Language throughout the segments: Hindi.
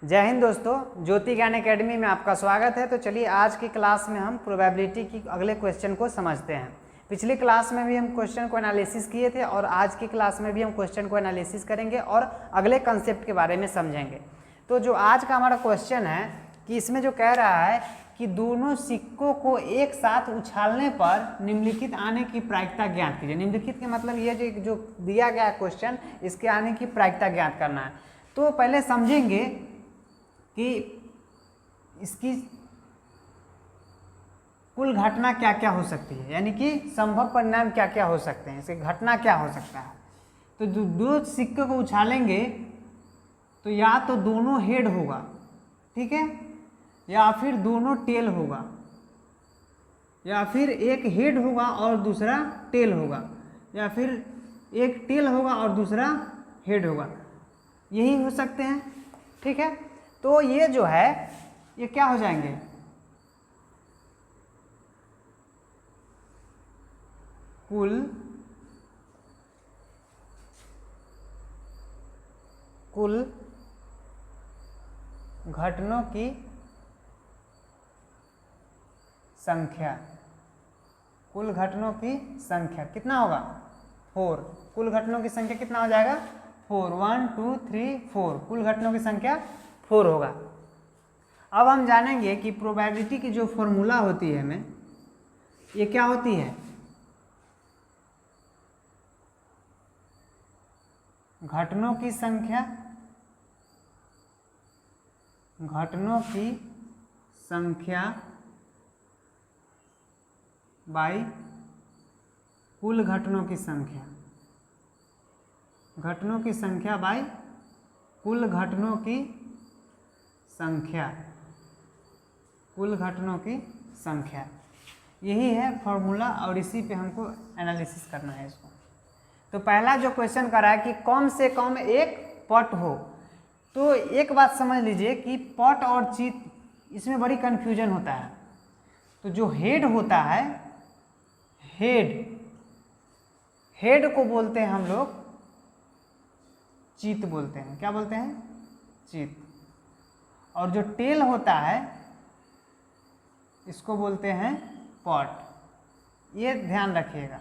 जय हिंद दोस्तों, ज्योति ज्ञान एकेडमी में आपका स्वागत है। तो चलिए आज की क्लास में हम प्रोबेबिलिटी की अगले क्वेश्चन को समझते हैं। पिछली क्लास में भी हम क्वेश्चन को एनालिसिस किए थे और आज की क्लास में भी हम क्वेश्चन को एनालिसिस करेंगे और अगले कंसेप्ट के बारे में समझेंगे। तो जो आज का हमारा क्वेश्चन है कि इसमें जो कह रहा है कि दोनों सिक्कों को एक साथ उछालने पर निम्नलिखित आने की प्रायिकता ज्ञात कीजिए। निम्नलिखित के मतलब ये जो दिया गया क्वेश्चन, इसके आने की प्रायिकता ज्ञात करना है। तो पहले समझेंगे कि इसकी कुल घटना क्या क्या हो सकती है, यानी कि संभव परिणाम क्या क्या हो सकते हैं, इसकी घटना क्या हो सकता है। तो दो सिक्के को उछालेंगे तो या तो दोनों हेड होगा, ठीक है, या फिर दोनों टेल होगा, या फिर एक हेड होगा और दूसरा टेल होगा, या फिर एक टेल होगा और दूसरा हेड होगा, यही हो सकते हैं, ठीक है। तो ये जो है ये क्या हो जाएंगे, कुल घटनों की संख्या। कुल घटनों की संख्या कितना होगा, 4। कुल घटनों की संख्या कितना हो जाएगा, 4। 1 2 3 4। कुल घटनों की संख्या 4 होगा। अब हम जानेंगे कि प्रोबेबिलिटी की जो फॉर्मूला होती है हमें, ये क्या होती है, घटनों की संख्या बाई कुल घटनों की संख्या, घटनों की संख्या बाई कुल घटनों की संख्या, कुल घटनों की संख्या। यही है फॉर्मूला और इसी पे हमको एनालिसिस करना है इसको। तो पहला जो क्वेश्चन करा है कि कम से कम एक पट हो, तो एक बात समझ लीजिए कि पट और चित इसमें बड़ी कन्फ्यूजन होता है। तो जो हेड होता है, हेड को बोलते हैं हम लोग चित बोलते हैं। क्या बोलते हैं, चित। और जो टेल होता है इसको बोलते हैं पट। ये ध्यान रखिएगा,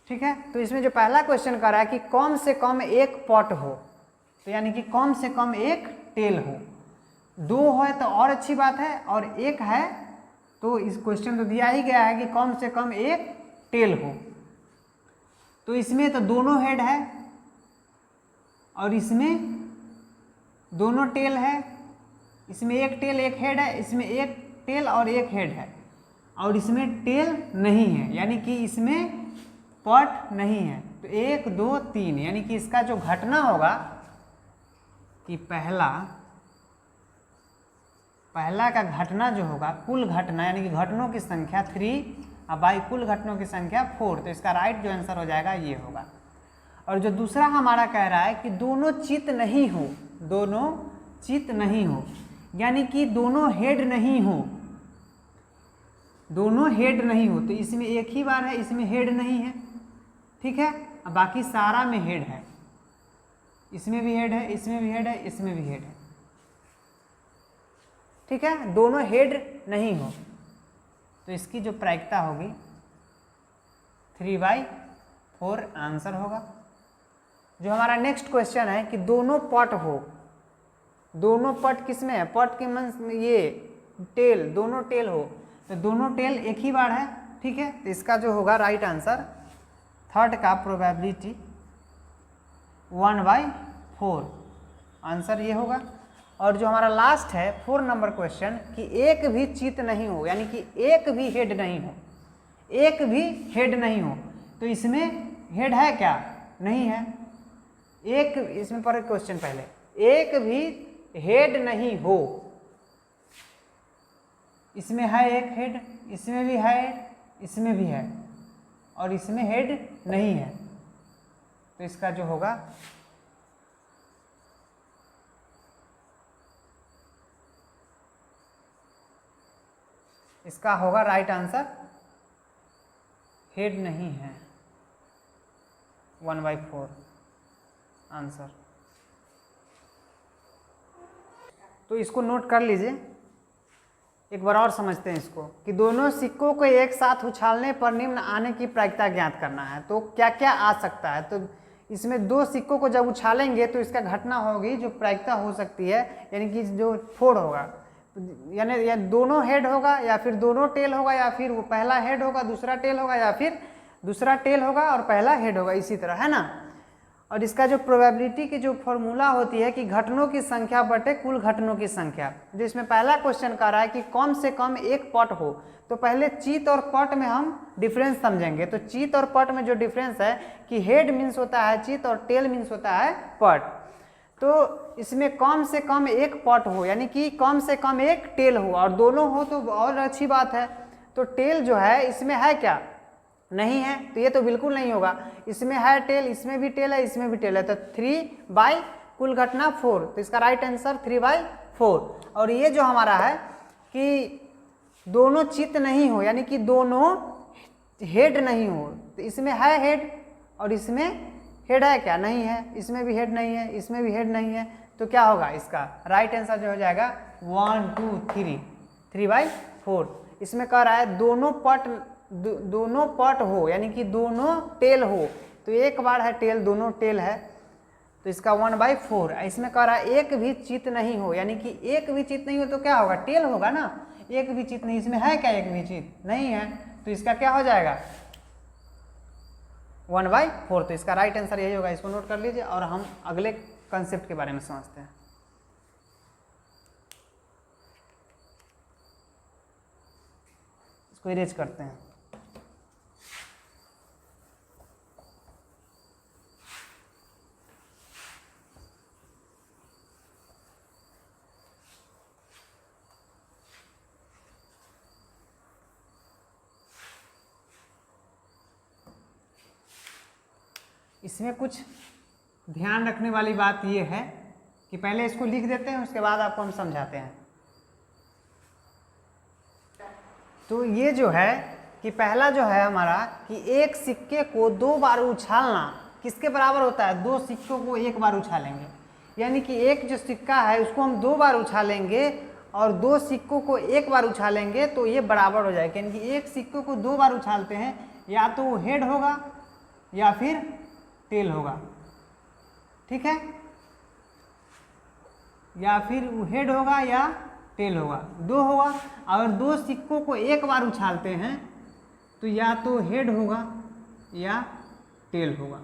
ठीक है। तो इसमें जो पहला क्वेश्चन कर रहा है कि कम से कम एक पट हो, तो यानी कि कम से कम एक टेल हो। 2 है तो और अच्छी बात है, और 1 है तो इस क्वेश्चन तो दिया ही गया है कि कम से कम एक टेल हो। तो इसमें तो दोनों हेड है और इसमें दोनों टेल है। इसमें एक टेल एक हेड है, इसमें एक टेल और एक हेड है, और इसमें टेल नहीं है, यानी कि इसमें पट नहीं है। तो 1 2 3, यानी कि इसका जो घटना होगा कि पहला का घटना जो होगा, कुल घटना यानी कि घटनों की संख्या 3 और बाई कुल घटनों की संख्या 4। तो इसका राइट जो आंसर हो जाएगा ये होगा। और जो दूसरा हमारा कह रहा है कि दोनों चित नहीं हो, दोनों चित नहीं हो, यानी कि दोनों हेड नहीं हो, दोनों हेड नहीं हो। तो इसमें एक ही बार है, इसमें हेड नहीं है, ठीक है, अब बाकी सारा में हेड है। इसमें भी हेड है, इसमें भी हेड है, इसमें भी हेड है, ठीक है। दोनों हेड नहीं हो तो इसकी जो प्रायिकता होगी 3/4 आंसर होगा। जो हमारा नेक्स्ट क्वेश्चन है कि दोनों पट हो, दोनों पट किसमें है, पट के मन में ये टेल, दोनों टेल हो, तो दोनों टेल एक ही बार है, ठीक है। तो इसका जो होगा राइट आंसर, थर्ड का प्रोबेबिलिटी 1/4 आंसर ये होगा। और जो हमारा लास्ट है 4 नंबर क्वेश्चन कि एक भी चित नहीं हो, यानी कि एक भी हेड नहीं हो, एक भी हेड नहीं हो। तो इसमें हेड है क्या, नहीं है। एक, इसमें पर क्वेश्चन पहले, एक भी हेड नहीं हो, इसमें है एक हेड, इसमें भी है, इसमें भी है, और इसमें हेड नहीं है। तो इसका जो होगा इसका होगा राइट आंसर, हेड नहीं है, 1/4 आंसर। तो इसको नोट कर लीजिए। एक बार और समझते हैं इसको कि दोनों सिक्कों को एक साथ उछालने पर निम्न आने की प्रायिकता ज्ञात करना है। तो क्या क्या आ सकता है, तो इसमें दो सिक्कों को जब उछालेंगे तो इसका घटना होगी जो प्रायिकता हो सकती है, यानी कि जो फोड़ होगा, यानी या दोनों हेड होगा या फिर दोनों टेल होगा, या फिर वो पहला हेड होगा दूसरा टेल होगा, या फिर दूसरा टेल होगा और पहला हेड होगा, इसी तरह, है ना। और इसका जो प्रोबेबिलिटी की जो फॉर्मूला होती है कि घटनों की संख्या बटे कुल घटनों की संख्या, जो इसमें पहला क्वेश्चन कर रहा है कि कम से कम एक पट हो, तो पहले चित और पट में हम डिफरेंस समझेंगे। तो चित और पट में जो डिफरेंस है कि हेड मीन्स होता है चित और टेल मीन्स होता है पट। तो इसमें कम से कम एक पट हो, यानी कि कम से कम एक टेल हो, और दोनों हो तो और अच्छी बात है। तो टेल जो है इसमें है क्या, नहीं है, तो ये तो बिल्कुल नहीं होगा। इसमें है टेल, इसमें भी टेल है, इसमें भी टेल है, तो 3/, कुल घटना 4, तो इसका राइट आंसर 3/4। और ये जो हमारा है कि दोनों चित नहीं हो, यानी कि दोनों हेड नहीं हो, तो इसमें है हेड और इसमें हेड है क्या, नहीं है, इसमें भी हेड नहीं है, इसमें भी हेड नहीं है, तो क्या होगा, इसका राइट आंसर जो हो जाएगा 1 2 3, 3/4। इसमें कह रहा है दोनों पट हो, यानी कि दोनों टेल हो, तो एक बार है टेल, दोनों टेल है, तो इसका 1/4। इसमें कह रहा है एक भी चित नहीं हो, यानी कि एक भी चित नहीं हो तो क्या होगा, टेल होगा ना, एक भी चित नहीं, इसमें है क्या, एक भी चित नहीं है, तो इसका क्या हो जाएगा 1/4। तो इसका राइट आंसर यही होगा, इसको नोट कर लीजिए। और हम अगले कंसेप्ट के बारे में समझते हैं। इसको इरेज करते हैं। इसमें कुछ ध्यान रखने वाली बात यह है कि पहले इसको लिख देते हैं, उसके बाद आपको हम समझाते हैं। तो ये जो है कि पहला जो है हमारा कि एक सिक्के को 2 बार उछालना किसके बराबर होता है, 2 सिक्कों को एक बार उछालेंगे, यानी कि एक जो सिक्का है उसको हम 2 बार उछालेंगे और 2 सिक्कों को एक बार उछालेंगे, तो ये बराबर हो जाएगा। यानी कि एक सिक्कों को 2 बार उछालते हैं, या तो वो हेड होगा या फिर टेल होगा, ठीक है, या फिर हेड होगा या टेल होगा, 2 होगा। अगर 2 सिक्कों को एक बार उछालते हैं तो या तो हेड होगा या टेल होगा,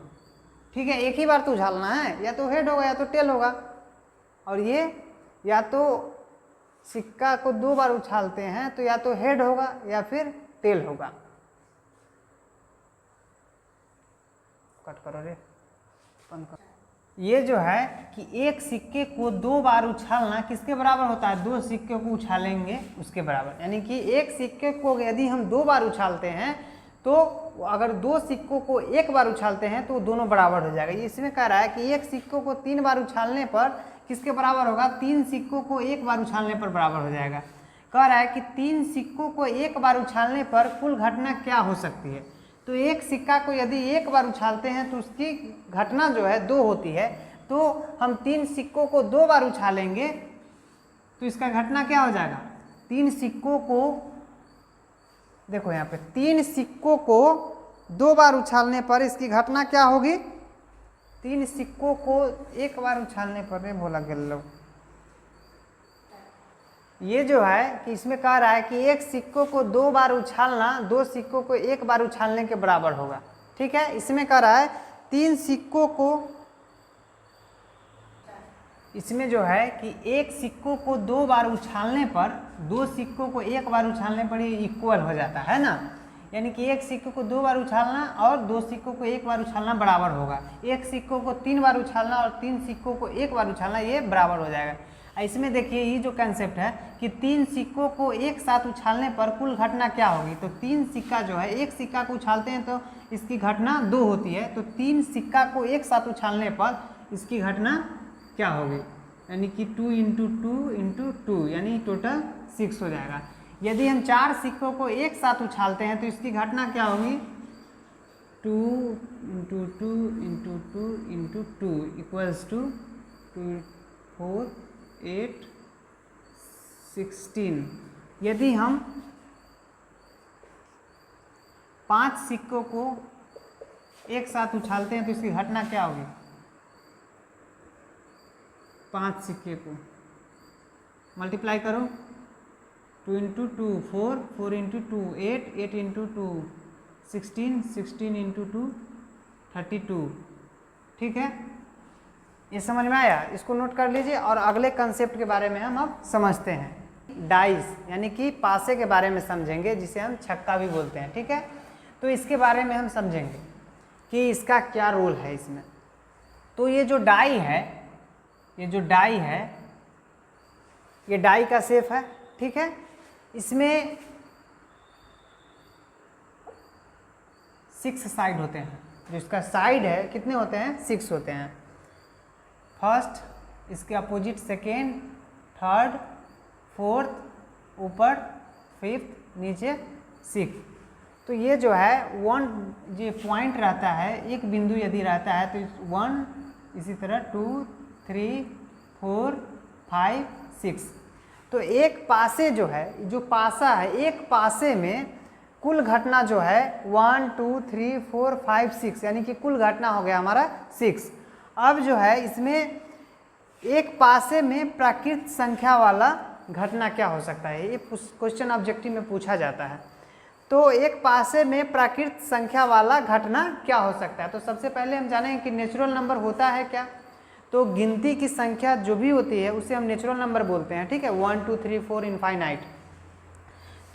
ठीक है, एक ही बार तो उछालना है, या तो हेड होगा या तो टेल होगा। और ये या तो सिक्का को 2 बार उछालते हैं तो या तो हेड होगा या फिर टेल होगा। कट करो रे, बंद करो। ये जो है कि एक सिक्के को 2 बार उछालना किसके बराबर होता है, 2 सिक्के को उछालेंगे उसके बराबर। यानी कि एक सिक्के को यदि हम 2 बार उछालते हैं तो अगर 2 सिक्कों को एक बार उछालते हैं तो दोनों बराबर हो जाएगा। इसमें कह रहा है कि एक सिक्कों को 3 बार उछालने पर किसके बराबर होगा, 3 सिक्कों को एक बार उछालने पर बराबर हो जाएगा। कह रहा है कि 3 सिक्कों को एक बार उछालने पर कुल घटना क्या हो सकती है। तो एक सिक्का को यदि एक बार उछालते हैं तो उसकी घटना जो है 2 होती है, तो हम 3 सिक्कों को 2 बार उछालेंगे तो इसका घटना क्या हो जाएगा, 3 सिक्कों को, देखो यहाँ पे 3 सिक्कों को 2 बार उछालने पर इसकी घटना क्या होगी, 3 सिक्कों को एक बार उछालने पर बोला गया। ये जो है कि इसमें कह रहा है कि एक सिक्कों को 2 बार उछालना 2 सिक्कों को एक बार उछालने के बराबर होगा, ठीक है। इसमें कह रहा है 3 सिक्कों को, इसमें जो है कि एक सिक्कों को 2 बार उछालने पर 2 सिक्कों को एक बार उछालने पर ये इक्वल हो जाता है ना, यानी कि एक सिक्कों को 2 बार उछालना और 2 सिक्कों को एक बार उछालना बराबर होगा। एक सिक्कों को 3 बार उछालना और 3 सिक्कों को एक बार उछालना, ये बराबर हो जाएगा। इसमें देखिए ये जो कंसेप्ट है कि 3 सिक्कों को एक साथ उछालने पर कुल घटना क्या होगी। तो 3 सिक्का जो है, एक सिक्का को उछालते हैं तो इसकी घटना 2 होती है, तो 3 सिक्का को एक साथ उछालने पर इसकी घटना क्या होगी, यानी कि 2 × 2 × 2 यानी टोटल 6 हो जाएगा। यदि हम 4 सिक्कों को एक साथ उछालते हैं तो इसकी घटना क्या होगी, 2 × 2 × 2 × 2 = 2 4 8 16। यदि हम 5 सिक्कों को एक साथ उछालते हैं तो इसकी घटना क्या होगी? 5 सिक्के को मल्टीप्लाई करो, 2 इंटू 2 4, 4 इंटू 2 8, 8 इंटू 2 16, 16 इंटू 2 32। ठीक है, ये समझ में आया? इसको नोट कर लीजिए और अगले कंसेप्ट के बारे में हम अब समझते हैं। डाइस यानी कि पासे के बारे में समझेंगे, जिसे हम छक्का भी बोलते हैं। ठीक है, तो इसके बारे में हम समझेंगे कि इसका क्या रोल है इसमें। तो ये जो डाई है, ये जो डाई है, ये डाई का शेप है। ठीक है, इसमें 6 साइड होते हैं। जो इसका साइड है कितने होते हैं? 6 होते हैं। फर्स्ट, इसके अपोजिट सेकेंड, थर्ड, फोर्थ, ऊपर 5th, नीचे 6th। तो ये जो है 1 जो पॉइंट रहता है, एक बिंदु यदि रहता है तो 1, इसी तरह 2 3 4 5 6। तो एक पासे जो है, जो पासा है, एक पासे में कुल घटना जो है 1 2 3 4 5 6, यानी कि कुल घटना हो गया हमारा 6। अब जो है इसमें एक पासे में प्राकृत संख्या वाला घटना क्या हो सकता है, ये क्वेश्चन ऑब्जेक्टिव में पूछा जाता है। तो एक पासे में प्राकृत संख्या वाला घटना क्या हो सकता है? तो सबसे पहले हम जानेंगे कि नेचुरल नंबर होता है क्या। तो गिनती की संख्या जो भी होती है उसे हम नेचुरल नंबर बोलते हैं। ठीक है, 1 2 3 4 इनफाइनाइट।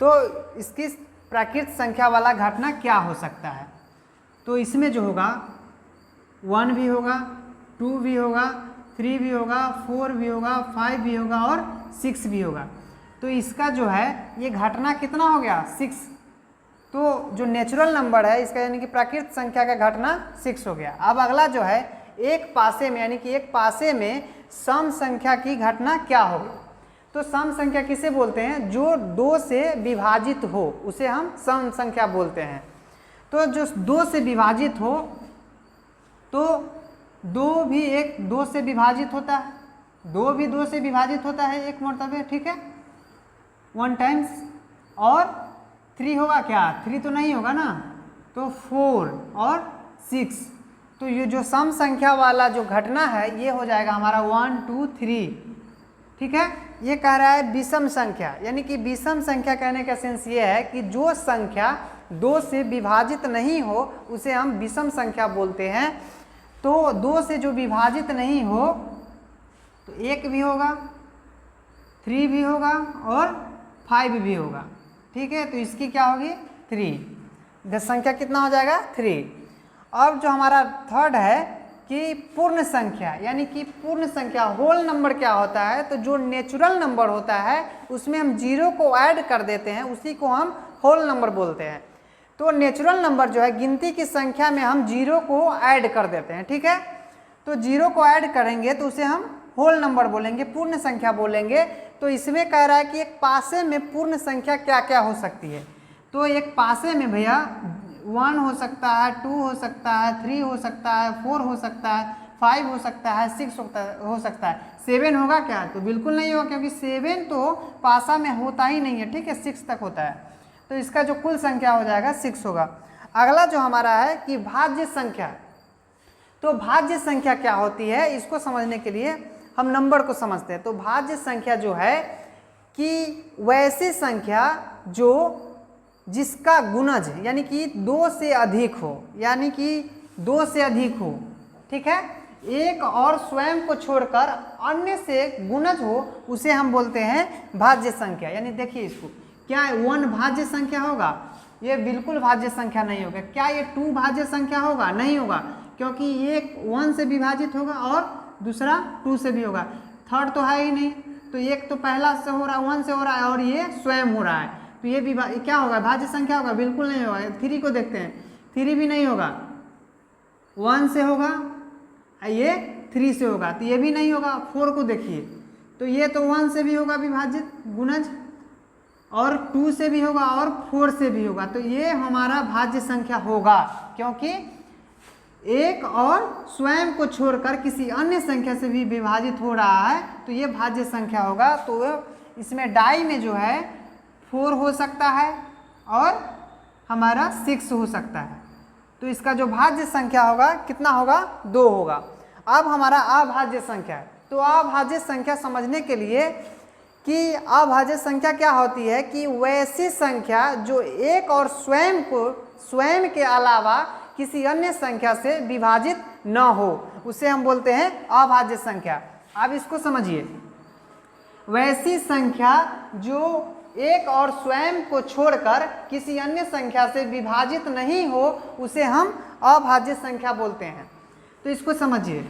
तो इसकी प्राकृत संख्या वाला घटना क्या हो सकता है? तो इसमें जो होगा 1 भी होगा, 2 भी होगा, 3 भी होगा, 4 भी होगा, 5 भी होगा और 6 भी होगा। तो इसका जो है ये घटना कितना हो गया? 6। तो जो नेचुरल नंबर है इसका यानी कि प्राकृत संख्या का घटना 6 हो गया। अब अगला जो है एक पासे में, यानी कि एक पासे में सम संख्या की घटना क्या होगी? तो सम संख्या किसे बोलते हैं? जो 2 से विभाजित हो उसे हम सम संख्या बोलते हैं। तो जो 2 से विभाजित हो, तो 2 भी 2 से विभाजित होता है, 2 भी 2 से विभाजित होता है एक मर्तबे। ठीक है, 1 टाइम्स। और 3 होगा क्या? 3 तो नहीं होगा ना, तो 4 और 6। तो ये जो सम संख्या वाला जो घटना है ये हो जाएगा हमारा 1 2 3। ठीक है, ये कह रहा है विषम संख्या, यानी कि विषम संख्या कहने का सेंस ये है कि जो संख्या 2 से विभाजित नहीं हो उसे हम विषम संख्या बोलते हैं। तो 2 से जो विभाजित नहीं हो तो 1 भी होगा, 3 भी होगा और 5 भी होगा। ठीक है, तो इसकी क्या होगी? 3। संख्या कितना हो जाएगा? 3। अब जो हमारा थर्ड है कि पूर्ण संख्या, यानी कि पूर्ण संख्या होल नंबर क्या होता है? तो जो नेचुरल नंबर होता है उसमें हम 0 को ऐड कर देते हैं, उसी को हम होल नंबर बोलते हैं। तो नेचुरल नंबर जो है गिनती की संख्या में हम 0 को ऐड कर देते हैं। ठीक है, तो 0 को ऐड करेंगे तो उसे हम होल नंबर बोलेंगे, पूर्ण संख्या बोलेंगे। तो इसमें कह रहा है कि एक पासे में पूर्ण संख्या क्या क्या हो सकती है? तो एक पासे में भैया 1 हो सकता है, 2 हो सकता है, 3 हो सकता है, 4 हो सकता है, 5 हो सकता है, 6 हो सकता है। 7 होगा क्या? तो बिल्कुल नहीं होगा, क्योंकि 7 तो पासा में होता ही नहीं है। ठीक है, 6 तक होता है। तो इसका जो कुल संख्या हो जाएगा 6 होगा। अगला जो हमारा है कि भाज्य संख्या। तो भाज्य संख्या क्या होती है, इसको समझने के लिए हम नंबर को समझते हैं। तो भाज्य संख्या जो है कि वैसी संख्या जो जिसका गुणज यानी कि 2 से अधिक हो, यानी कि 2 से अधिक हो। ठीक है, एक और स्वयं को छोड़कर अन्य से गुणज हो उसे हम बोलते हैं भाज्य संख्या। यानी देखिए इसको, क्या 1 भाज्य संख्या होगा? ये बिल्कुल भाज्य संख्या नहीं होगा। क्या ये 2 भाज्य संख्या होगा? नहीं होगा, क्योंकि एक 1 से विभाजित होगा और दूसरा 2 से भी होगा। थर्ड तो है ही नहीं, तो एक तो पहला से हो रहा है, 1 से हो रहा है, और ये स्वयं हो रहा है। तो ये क्या होगा? भाज्य संख्या होगा? बिल्कुल नहीं होगा। 3 को देखते हैं, 3 भी नहीं होगा, 1 से होगा, ये 3 से होगा, तो ये भी नहीं होगा। 4 को देखिए, तो ये तो 1 से भी होगा विभाजित गुणज, और 2 से भी होगा और 4 से भी होगा। तो ये हमारा भाज्य संख्या होगा, क्योंकि एक और स्वयं को छोड़कर किसी अन्य संख्या से भी विभाजित हो रहा है, तो ये भाज्य संख्या होगा। तो इसमें डाई में जो है 4 हो सकता है और हमारा 6 हो सकता है। तो इसका जो भाज्य संख्या होगा कितना होगा, 2 होगा। अब हमारा अभाज्य संख्या है। तो अभाज्य संख्या समझने के लिए कि अभाज्य संख्या क्या होती है कि वैसी संख्या जो एक और स्वयं के अलावा किसी अन्य संख्या से विभाजित न हो, उसे हम बोलते हैं अभाज्य संख्या। अब इसको समझिए, वैसी संख्या जो एक और स्वयं को छोड़कर किसी अन्य संख्या से विभाजित नहीं हो, उसे हम अभाज्य संख्या बोलते हैं। तो इसको समझिए,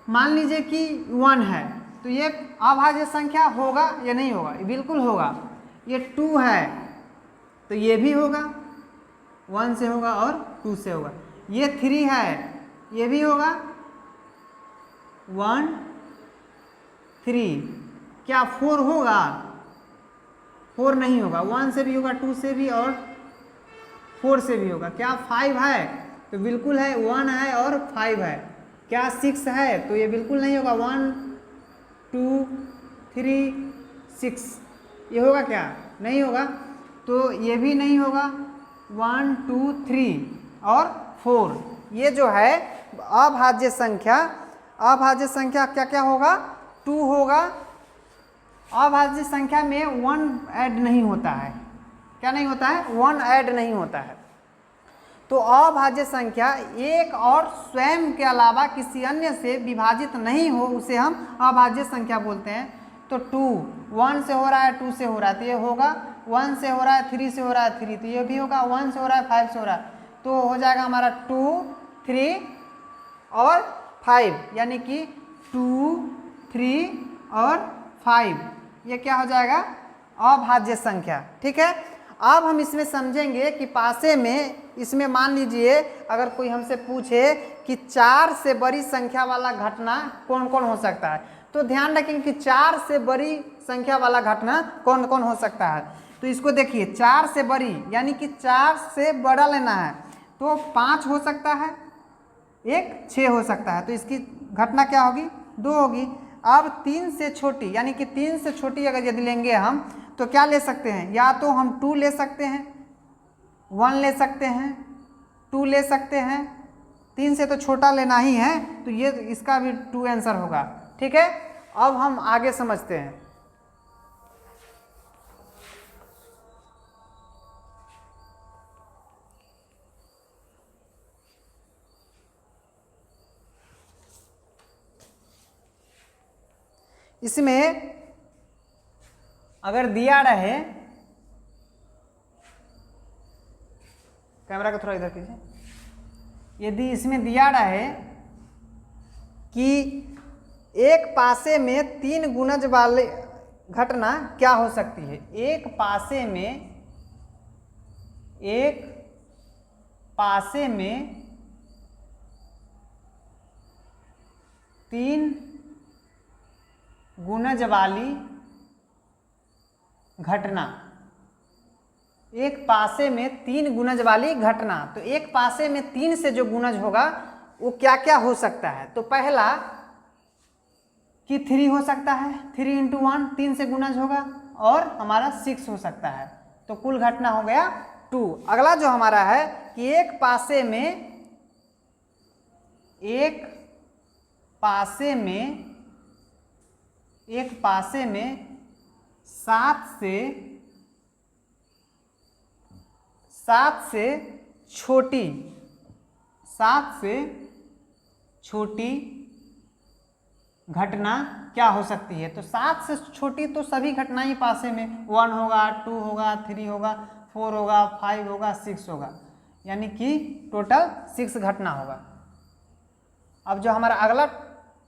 मान लीजिए कि 1 है, तो ये अभाज्य संख्या होगा या नहीं होगा, ये बिल्कुल होगा। ये 2 है तो ये भी होगा, 1 से होगा और 2 से होगा। ये 3 है, ये भी होगा 1 3। क्या 4 होगा? 4 नहीं होगा, 1 से भी होगा, 2 से भी और 4 से भी होगा। क्या 5 है? तो बिल्कुल है, 1 है और 5 है। क्या 6 है? तो ये बिल्कुल नहीं होगा, 1 2 3 6। ये होगा क्या? नहीं होगा। तो ये भी नहीं होगा, 1 2 3 और 4। ये जो है अभाज्य संख्या, अभाज्य संख्या क्या क्या होगा? 2 होगा। अभाज्य संख्या में 1 ऐड नहीं होता है। क्या नहीं होता है? 1 ऐड नहीं होता है। तो अभाज्य संख्या एक और स्वयं के अलावा किसी अन्य से विभाजित नहीं हो, उसे हम अभाज्य संख्या बोलते हैं। तो 2 1 से हो रहा है, 2 से हो रहा है, तो ये होगा। 1 से हो रहा है, 3 से हो रहा है, 3, तो ये भी होगा। 1 से हो रहा है, 5 से हो रहा है, तो हो जाएगा हमारा 2 3 और 5, यानी कि 2 3 और 5। ये क्या हो जाएगा? अभाज्य संख्या। ठीक है। अब हम इसमें समझेंगे कि पासे में, इसमें मान लीजिए अगर कोई हमसे पूछे कि 4 से बड़ी संख्या वाला घटना कौन कौन हो सकता है, तो ध्यान रखेंगे कि 4 से बड़ी संख्या वाला घटना कौन कौन हो सकता है। तो इसको देखिए, 4 से बड़ी यानी कि 4 से बड़ा लेना है, तो 5 हो सकता है, एक 6 हो सकता है, तो इसकी घटना क्या होगी? 2 होगी। अब 3 से छोटी यानी कि 3 से छोटी अगर यदि लेंगे हम, तो क्या ले सकते हैं? या तो हम 2 ले सकते हैं, 1 ले सकते हैं, 2 ले सकते हैं। 3 से तो छोटा लेना ही है, तो ये इसका भी 2 आंसर होगा। ठीक है। अब हम आगे समझते हैं। इसमें अगर दिया रहे, कैमरा को थोड़ा इधर कीजिए, यदि इसमें दिया रहे कि एक पासे में 3 गुणज वाले घटना क्या हो सकती है? एक पासे में 3 गुणज वाली घटना, एक पासे में 3 गुणज वाली घटना। तो एक पासे में 3 से जो गुणज होगा वो क्या क्या हो सकता है? तो पहला कि 3 हो सकता है, 3 × 1 3 से गुणज होगा, और हमारा 6 हो सकता है। तो कुल घटना हो गया 2। अगला जो हमारा है कि एक पासे में 7 से छोटी घटना क्या हो सकती है? तो 7 से छोटी तो सभी घटनाएं पासे में, 1 होगा, 2 होगा, 3 होगा, 4 होगा, 5 होगा, 6 होगा, यानी कि टोटल 6 घटना होगा। अब जो हमारा अगला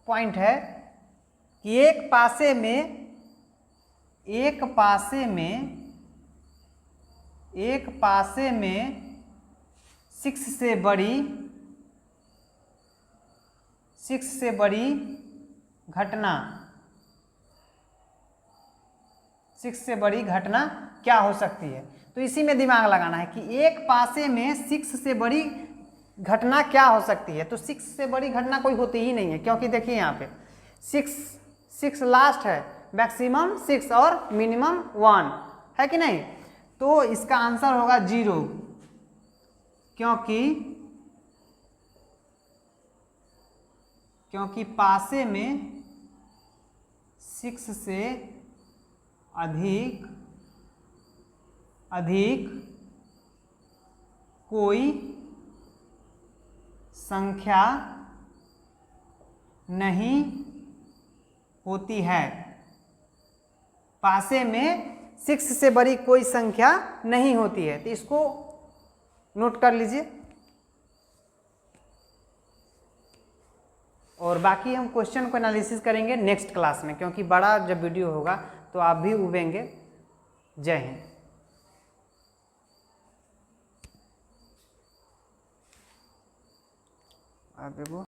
पॉइंट है कि एक पासे में 6 से बड़ी घटना क्या हो सकती है? तो इसी में दिमाग लगाना है कि एक पासे में 6 से बड़ी घटना क्या हो सकती है। तो 6 से बड़ी घटना कोई होती ही नहीं है, क्योंकि देखिए यहाँ पे 6 लास्ट है, मैक्सिमम 6 और मिनिमम 1 है कि नहीं। तो इसका आंसर होगा 0, क्योंकि पासे में 6 से अधिक कोई संख्या नहीं होती है। पासे में 6 से बड़ी कोई संख्या नहीं होती है, तो इसको नोट कर लीजिए। और बाकी हम क्वेश्चन को एनालिसिस करेंगे नेक्स्ट क्लास में, क्योंकि बड़ा जब वीडियो होगा तो आप भी उबेंगे। जय हिंद। आप देखो